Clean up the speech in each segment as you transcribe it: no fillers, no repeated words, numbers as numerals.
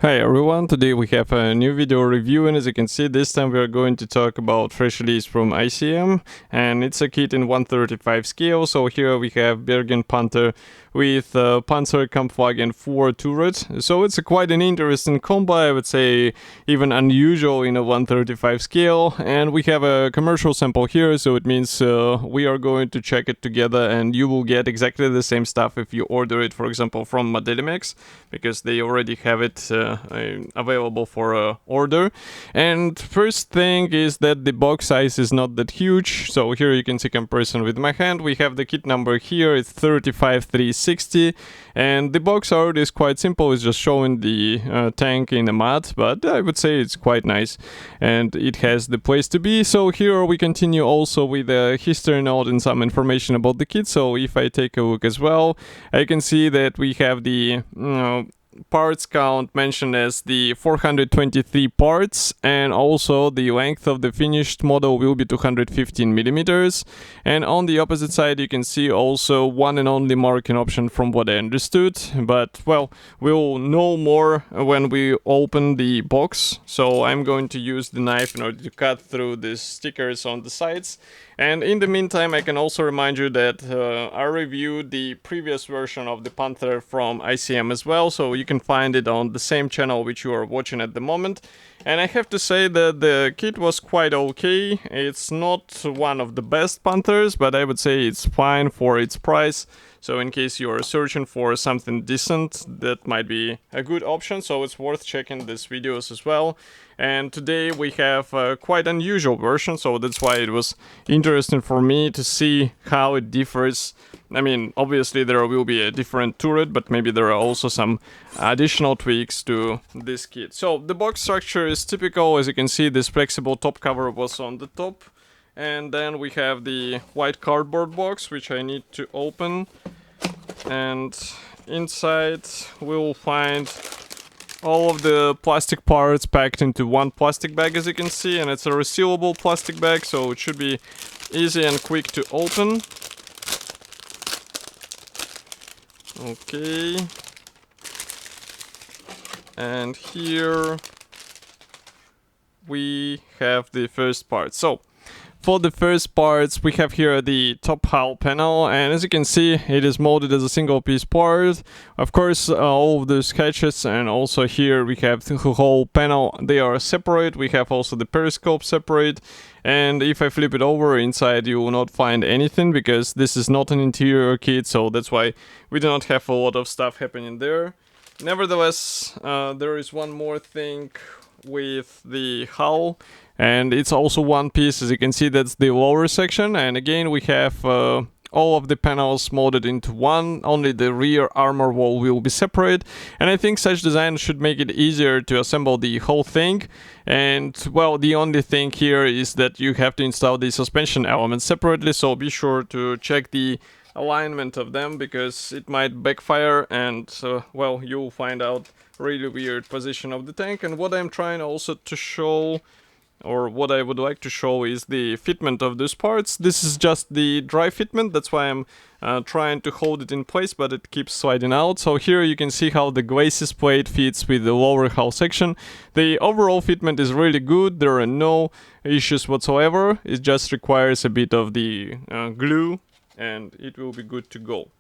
Hi everyone, today we have a new video review, and as you can see, this time we are going to talk about fresh release from ICM, and it's a kit in 1/35 scale. So here we have Bergepanther with Pz.Kpfw.IV turret. So it's quite an interesting combo, I would say even unusual in a 1/35 scale, and we have a commercial sample here, so it means we are going to check it together and you will get exactly the same stuff if you order it, for example, from Modelimex, because they already have it available for order. And first thing is that the box size is not that huge. So here you can see comparison with my hand. We have the kit number here, it's 35360, and the box art is quite simple. It's just showing the tank in a mat, but I would say it's quite nice and it has the place to be. So here we continue also with a history note and some information about the kit. So if I take a look as well, I can see that we have the parts count mentioned as the 423 parts, and also the length of the finished model will be 215 millimeters. And on the opposite side you can see also one and only marking option from what I understood, but well, we'll know more when we open the box. So I'm going to use the knife in order to cut through the stickers on the sides. And in the meantime, I can also remind you that I reviewed the previous version of the Panther from ICM as well, so you can find it on the same channel which you are watching at the moment. And I have to say that the kit was quite okay. It's not one of the best Panthers, but I would say it's fine for its price. So in case you are searching for something decent, that might be a good option, so it's worth checking these videos as well. And today we have a quite unusual version, so that's why it was interesting for me to see how it differs. I mean, obviously there will be a different turret, but maybe there are also some additional tweaks to this kit. So the box structure is typical. As you can see, this flexible top cover was on the top. And then we have the white cardboard box, which I need to open. And inside we'll find all of the plastic parts packed into one plastic bag, as you can see, and it's a resealable plastic bag, so it should be easy and quick to open. Okay. And here we have the first part. So for the first parts, we have here the top hull panel, and as you can see, it is molded as a single piece part. Of course, all of the sketches, and also here we have the whole panel, they are separate. We have also the periscope separate, and if I flip it over, inside you will not find anything, because this is not an interior kit, so that's why we do not have a lot of stuff happening there. Nevertheless, there is one more thing with the hull, and it's also one piece. As you can see, that's the lower section, and again we have all of the panels molded into one. Only the rear armor wall will be separate, and I think such design should make it easier to assemble the whole thing. And well, the only thing here is that you have to install the suspension elements separately, so be sure to check the alignment of them, because it might backfire, and well, you'll find out really weird position of the tank. And what I'm trying also to show, or what I would like to show, is the fitment of these parts. This is just the dry fitment, that's why I'm trying to hold it in place, but it keeps sliding out. So here you can see how the glacis plate fits with the lower hull section. The overall fitment is really good, there are no issues whatsoever. It just requires a bit of the glue, and it will be good to go.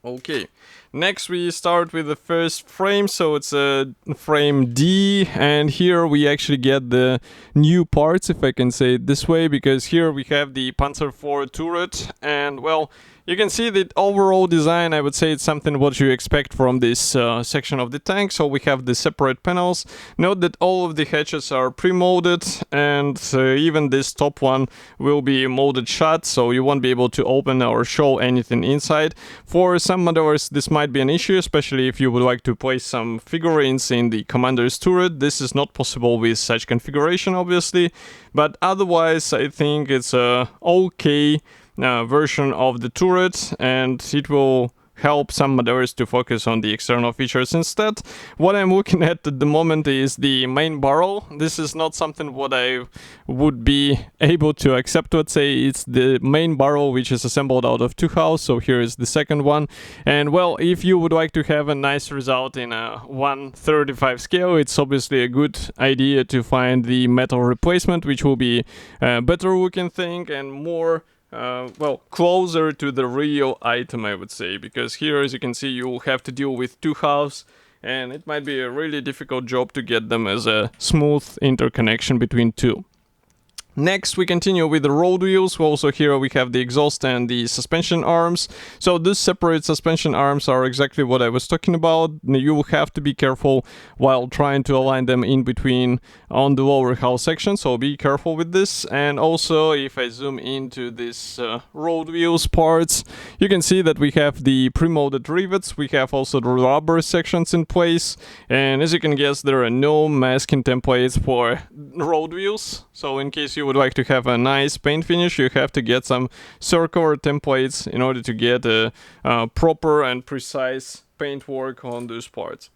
Okay, next we start with the first frame, so it's a frame D, and here we actually get the new parts, if I can say it this way, because here we have the Panzer IV turret, and well, you can see the overall design. I would say it's something what you expect from this section of the tank. So we have the separate panels. Note that all of the hatches are pre-molded, and even this top one will be molded shut, so you won't be able to open or show anything inside. For some modelers this might be an issue, especially if you would like to place some figurines in the commander's turret. This is not possible with such configuration, obviously, but otherwise I think it's a okay version of the turret, and it will help some modders to focus on the external features instead. What I'm looking at the moment is the main barrel. This is not something what I would be able to accept. Let's say it's the main barrel which is assembled out of 2 hulls, so here is the second one. And well, if you would like to have a nice result in a 1/35 scale, it's obviously a good idea to find the metal replacement, which will be a better looking thing and more well, closer to the real item, I would say, because here, as you can see, you will have to deal with 2 halves, and it might be a really difficult job to get them as a smooth interconnection between 2. Next, we continue with the road wheels. Also here we have the exhaust and the suspension arms. So these separate suspension arms are exactly what I was talking about. You will have to be careful while trying to align them in between on the lower hull section, so be careful with this. And also, if I zoom into this road wheels parts, you can see that we have the pre-molded rivets. We have also the rubber sections in place, and as you can guess, there are no masking templates for road wheels. So in case you would like to have a nice paint finish, you have to get some circular templates in order to get a proper and precise paint work on those parts.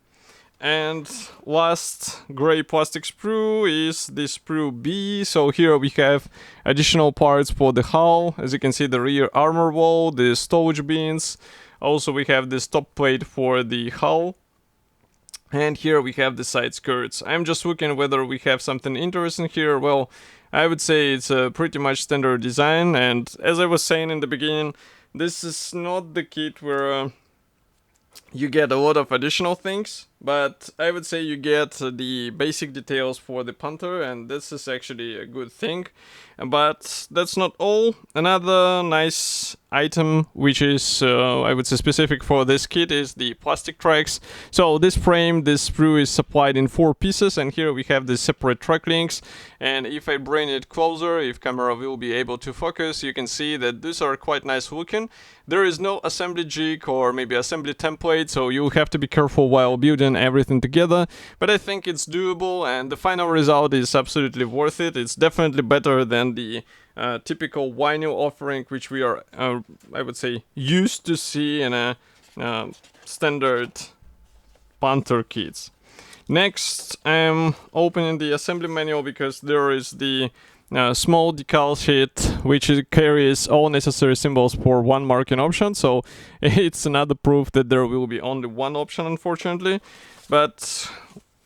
And last gray plastic sprue is the sprue B. So here we have additional parts for the hull. As you can see, the rear armor wall, the stowage bins. Also we have this top plate for the hull. And here we have the side skirts. I'm just looking whether we have something interesting here. Well, I would say it's a pretty much standard design, and as I was saying in the beginning, this is not the kit where you get a lot of additional things, but I would say you get the basic details for the Panther, and this is actually a good thing. But that's not all. Another nice item, which is I would say specific for this kit, is the plastic tracks. So this frame, this sprue is supplied in 4 pieces, and here we have the separate track links. And if I bring it closer, if camera will be able to focus, you can see that these are quite nice looking. There is no assembly jig or maybe assembly template, so you have to be careful while building everything together, but I think it's doable, and the final result is absolutely worth it. It's definitely better than the typical vinyl offering, which we are, I would say, used to see in a standard Panther kits. Next, I'm opening the assembly manual because there is the small decal sheet which carries all necessary symbols for one marking option, so it's another proof that there will be only one option, unfortunately. But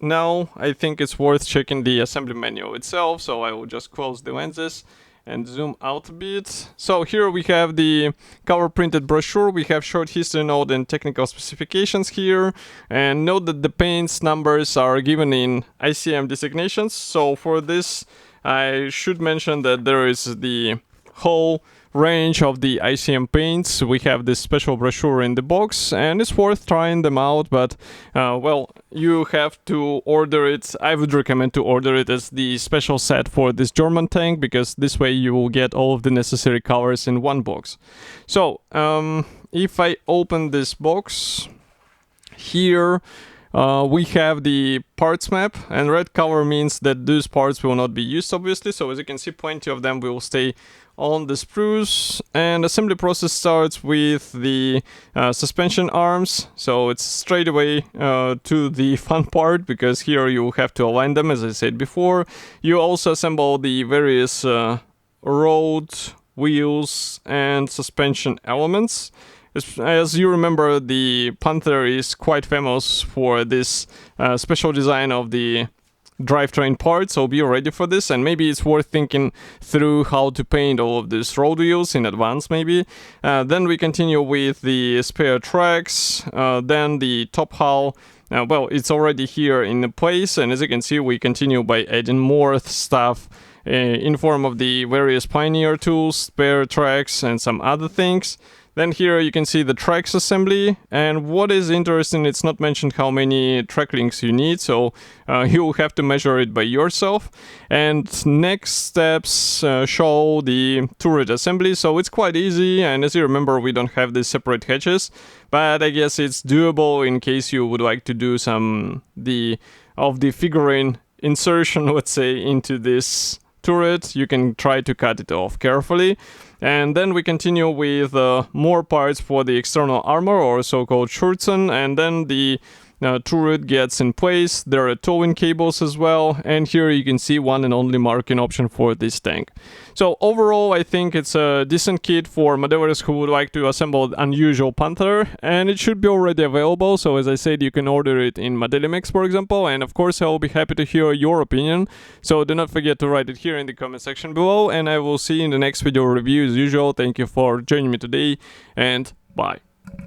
now I think it's worth checking the assembly manual itself, so I will just close the lenses and zoom out a bit. So here we have the cover printed brochure. We have short history note and technical specifications here, and note that the paints numbers are given in ICM designations. So for this I should mention that there is the whole range of the ICM paints. We have this special brochure in the box, and it's worth trying them out, but well, you have to order it. I would recommend to order it as the special set for this German tank, because this way you will get all of the necessary colors in one box. So if I open this box here, we have the parts map, and red color means that those parts will not be used, obviously. So as you can see, plenty of them will stay on the sprues. And assembly process starts with the suspension arms, so it's straight away to the fun part, because here you have to align them, as I said before. You also assemble the various road wheels and suspension elements. As you remember, the Panther is quite famous for this special design of the drivetrain part, so be ready for this, and maybe it's worth thinking through how to paint all of these road wheels in advance, maybe. Then we continue with the spare tracks, then the top hull. Well, it's already here in place, and as you can see, we continue by adding more stuff in form of the various Pioneer tools, spare tracks, and some other things. Then here you can see the tracks assembly, and what is interesting, it's not mentioned how many track links you need, so you'll have to measure it by yourself. And next steps show the turret assembly, so it's quite easy, and as you remember, we don't have these separate hatches, but I guess it's doable in case you would like to do some of the figurine insertion, let's say, into this turret, you can try to cut it off carefully. And then we continue with more parts for the external armor, or so-called Schürzen, and then the turret gets in place. There are towing cables as well, and here you can see one and only marking option for this tank. So overall, I think it's a decent kit for modelers who would like to assemble an unusual Panther, and it should be already available. So as I said, you can order it in Modelimex, for example, and of course I will be happy to hear your opinion. So do not forget to write it here in the comment section below, and I will see you in the next video review as usual. Thank you for joining me today, and bye.